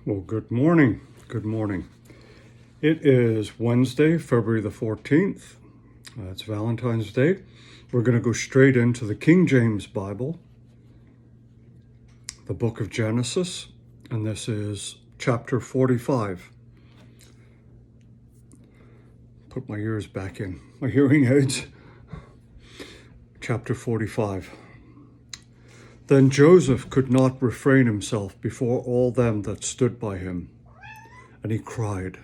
Well, good morning. Good morning. It is Wednesday, February the 14th. It's Valentine's Day. We're going to go straight into the King James Bible, the book of Genesis, and this is chapter 45. Put my ears back in, my hearing aids. Chapter 45. Then Joseph could not refrain himself before all them that stood by him, and he cried,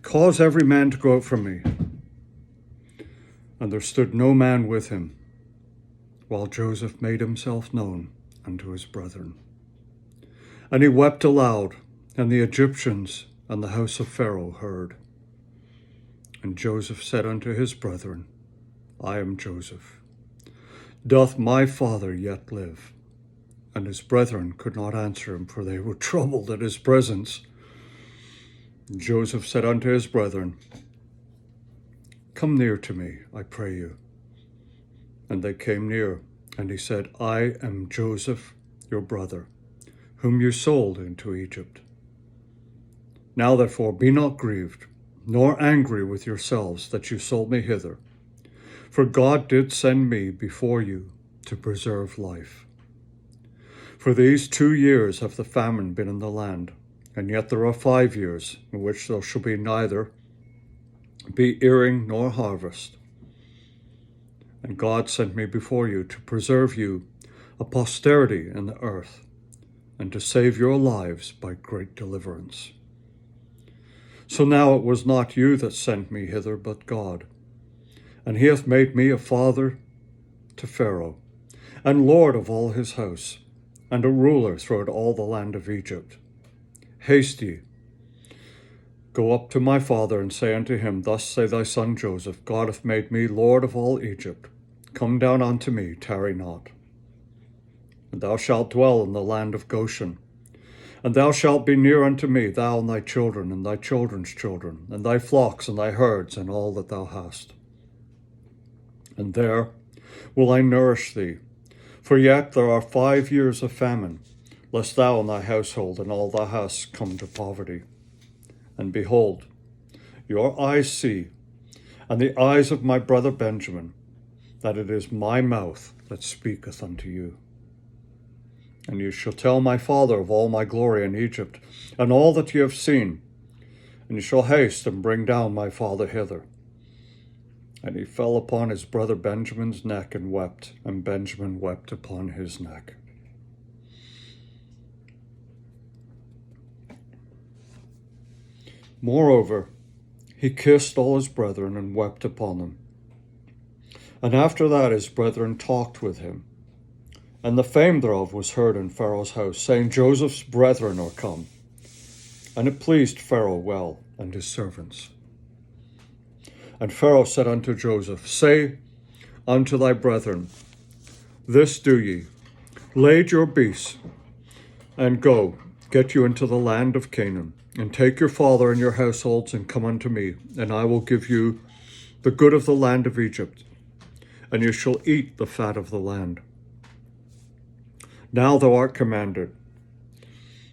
"Cause every man to go out from me." And there stood no man with him, while Joseph made himself known unto his brethren. And he wept aloud, and the Egyptians and the house of Pharaoh heard. And Joseph said unto his brethren, I am Joseph. Doth my father yet live? And his brethren could not answer him, for they were troubled at his presence. And Joseph said unto his brethren, Come near to me, I pray you. And they came near, and he said, I am Joseph, your brother, whom you sold into Egypt. Now therefore be not grieved, nor angry with yourselves that you sold me hither. For God did send me before you to preserve life. For these 2 years have the famine been in the land, and yet there are 5 years in which there shall be neither be earing nor harvest. And God sent me before you to preserve you a posterity in the earth, and to save your lives by great deliverance. So now it was not you that sent me hither, but God. And he hath made me a father to Pharaoh, and lord of all his house, and a ruler throughout all the land of Egypt. Haste ye, go up to my father, and say unto him, Thus say thy son Joseph, God hath made me lord of all Egypt. Come down unto me, tarry not. And thou shalt dwell in the land of Goshen. And thou shalt be near unto me, thou and thy children, and thy children's children, and thy flocks, and thy herds, and all that thou hast. And there will I nourish thee. For yet there are 5 years of famine, lest thou and thy household and all thou hast come to poverty. And behold, your eyes see, and the eyes of my brother Benjamin, that it is my mouth that speaketh unto you. And you shall tell my father of all my glory in Egypt, and all that ye have seen, and you shall haste and bring down my father hither. And he fell upon his brother Benjamin's neck and wept, and Benjamin wept upon his neck. Moreover, he kissed all his brethren and wept upon them. And after that his brethren talked with him. And the fame thereof was heard in Pharaoh's house, saying, Joseph's brethren are come. And it pleased Pharaoh well, and his servants. And Pharaoh said unto Joseph, Say unto thy brethren, This do ye, lade your beasts, and go, get you into the land of Canaan, and take your father and your households, and come unto me, and I will give you the good of the land of Egypt, and you shall eat the fat of the land. Now thou art commanded,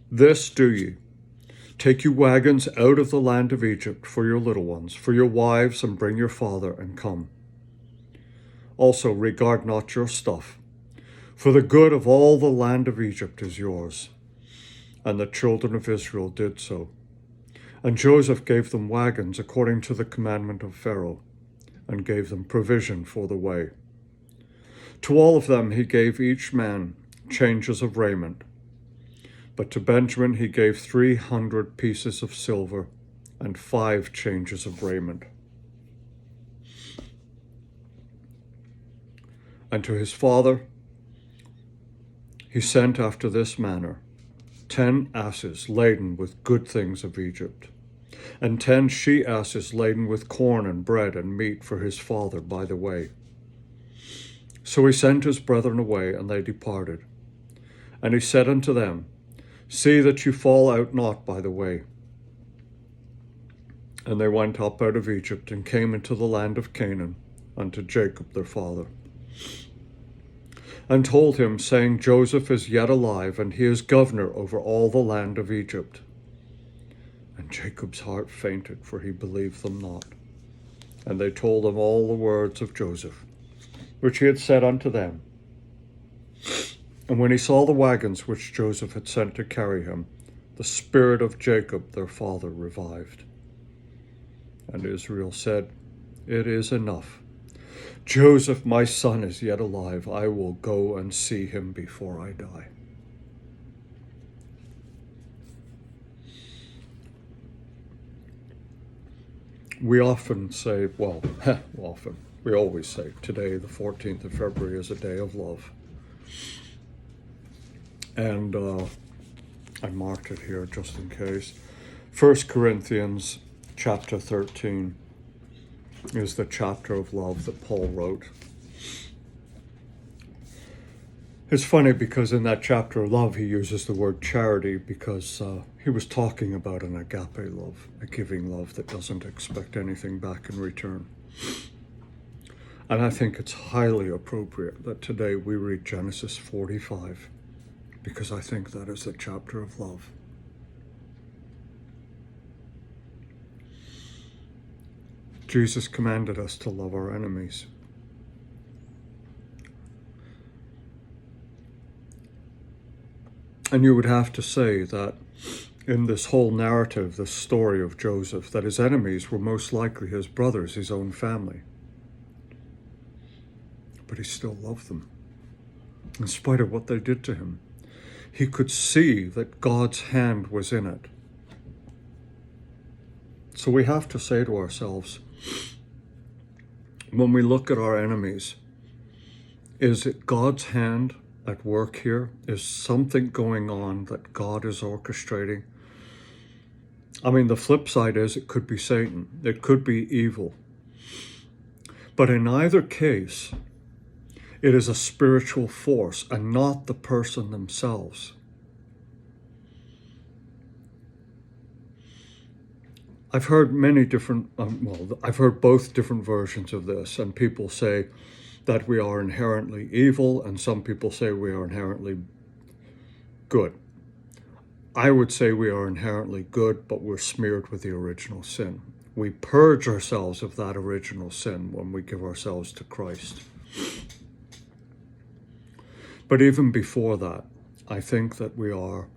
This do ye, take you wagons out of the land of Egypt for your little ones, for your wives, and bring your father, and come. Also regard not your stuff, for the good of all the land of Egypt is yours. And the children of Israel did so. And Joseph gave them wagons according to the commandment of Pharaoh, and gave them provision for the way. To all of them he gave each man changes of raiment. But to Benjamin he gave 300 pieces of silver and 5 changes of raiment. And to his father he sent after this manner 10 asses laden with good things of Egypt, and 10 she-asses laden with corn and bread and meat for his father by the way. So he sent his brethren away, and they departed. And he said unto them, See that you fall out not by the way. And they went up out of Egypt, and came into the land of Canaan, unto Jacob their father. and told him, saying, Joseph is yet alive, and he is governor over all the land of Egypt. And Jacob's heart fainted, for he believed them not. And they told him all the words of Joseph, which he had said unto them. And when he saw the wagons which Joseph had sent to carry him, the spirit of Jacob their father revived. And Israel said, It is enough. Joseph, my son, is yet alive. I will go and see him before I die. We often say, we always say, today, the 14th of February, is a day of love. And I marked it here just in case. 1 Corinthians chapter 13 is the chapter of love that Paul wrote. It's funny because in that chapter of love, he uses the word charity because he was talking about an agape love, a giving love that doesn't expect anything back in return. And I think it's highly appropriate that today we read Genesis 45, because I think that is the chapter of love. Jesus commanded us to love our enemies. And you would have to say that in this whole narrative, this story of Joseph, that his enemies were most likely his brothers, his own family. But he still loved them, in spite of what they did to him. He could see that God's hand was in it. So we have to say to ourselves, when we look at our enemies, is it God's hand at work here? Is something going on that God is orchestrating? I mean, the flip side is it could be Satan. It could be evil. But in either case, it is a spiritual force and not the person themselves. I've heard many different, I've heard both different versions of this, and people say that we are inherently evil, and some people say we are inherently good. I would say we are inherently good, but we're smeared with the original sin. We purge ourselves of that original sin when we give ourselves to Christ. But even before that, I think that we are,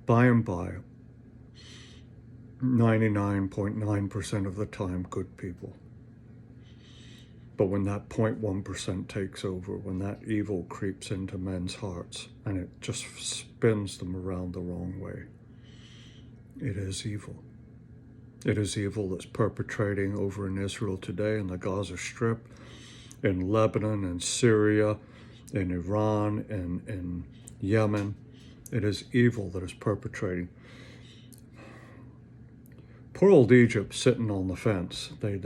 by and by, 99.9% of the time, good people. But when that 0.1% takes over, when that evil creeps into men's hearts and it just spins them around the wrong way, it is evil. It is evil that's perpetrating over in Israel today, in the Gaza Strip, in Lebanon, in Syria, in Iran, in Yemen. It is evil that is perpetrating. Poor old Egypt sitting on the fence. They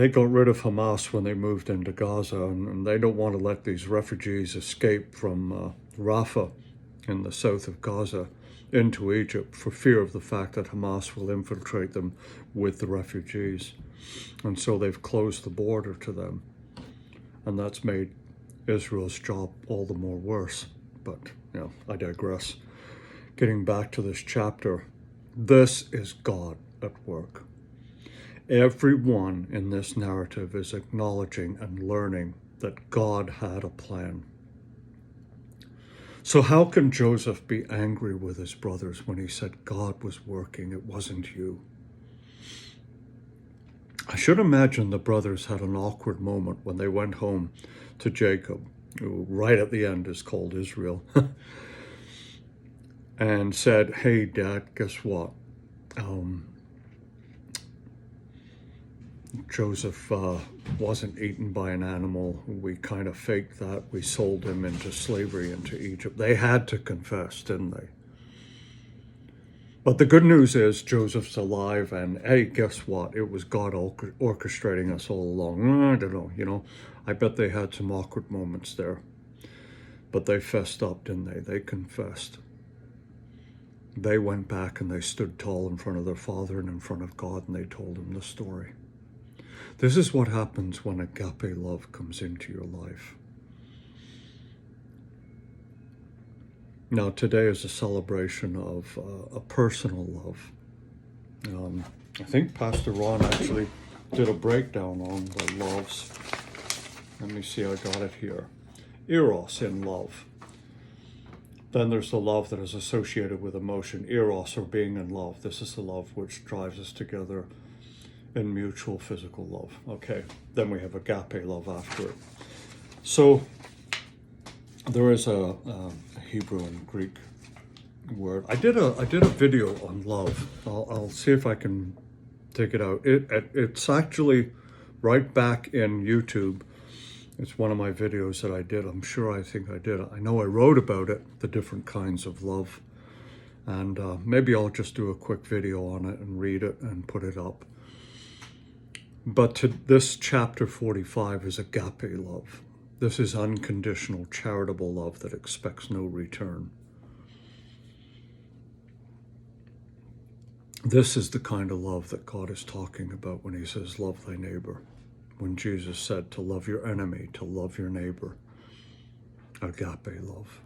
got rid of Hamas when they moved into Gaza, and they don't want to let these refugees escape from Rafah in the south of Gaza into Egypt for fear of the fact that Hamas will infiltrate them with the refugees. And so they've closed the border to them. And that's made Israel's job all the more worse. But, I digress. Getting back to this chapter, this is God at work. Everyone in this narrative is acknowledging and learning that God had a plan. So how can Joseph be angry with his brothers when he said God was working, it wasn't you? I should imagine the brothers had an awkward moment when they went home to Jacob, who right at the end is called Israel, and said, hey, Dad, guess what? Joseph wasn't eaten by an animal. We kind of faked that. We sold him into slavery into Egypt. They had to confess, didn't they? But the good news is Joseph's alive, and hey, guess what? It was God orchestrating us all along. I don't know, I bet they had some awkward moments there. But they fessed up, didn't they? They confessed. They went back and they stood tall in front of their father and in front of God, and they told him the story. This is what happens when agape love comes into your life. Now, today is a celebration of a personal love. I think Pastor Ron actually did a breakdown on the loves. Let me see, I got it here. Eros, in love. Then there's the love that is associated with emotion. Eros, or being in love. This is the love which drives us together in mutual physical love. Okay, then we have agape love after it. So there is a Hebrew and Greek word. I did a video on love. I'll see if I can take it out. It's actually right back in YouTube. It's one of my videos that I did. I think I did. I know I wrote about it, the different kinds of love. And maybe I'll just do a quick video on it and read it and put it up. But this chapter 45 is agape love. This is unconditional, charitable love that expects no return. This is the kind of love that God is talking about when he says, love thy neighbor. When Jesus said to love your enemy, to love your neighbor. Agape love.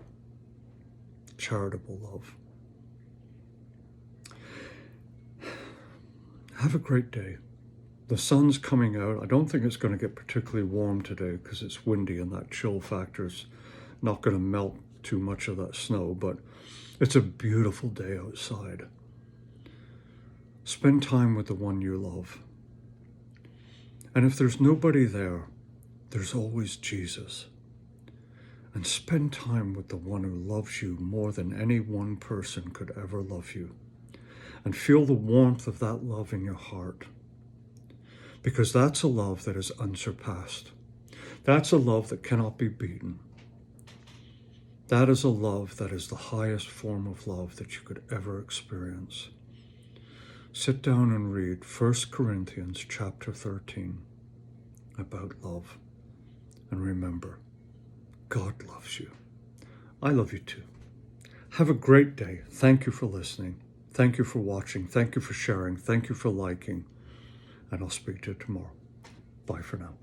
Charitable love. Have a great day. The sun's coming out. I don't think it's going to get particularly warm today because it's windy and that chill factor is not going to melt too much of that snow, but it's a beautiful day outside. Spend time with the one you love. And if there's nobody there, there's always Jesus. And spend time with the one who loves you more than any one person could ever love you. And feel the warmth of that love in your heart. Because that's a love that is unsurpassed. That's a love that cannot be beaten. That is a love that is the highest form of love that you could ever experience. Sit down and read 1 Corinthians chapter 13 about love. And remember, God loves you. I love you too. Have a great day. Thank you for listening. Thank you for watching. Thank you for sharing. Thank you for liking. And I'll speak to you tomorrow. Bye for now.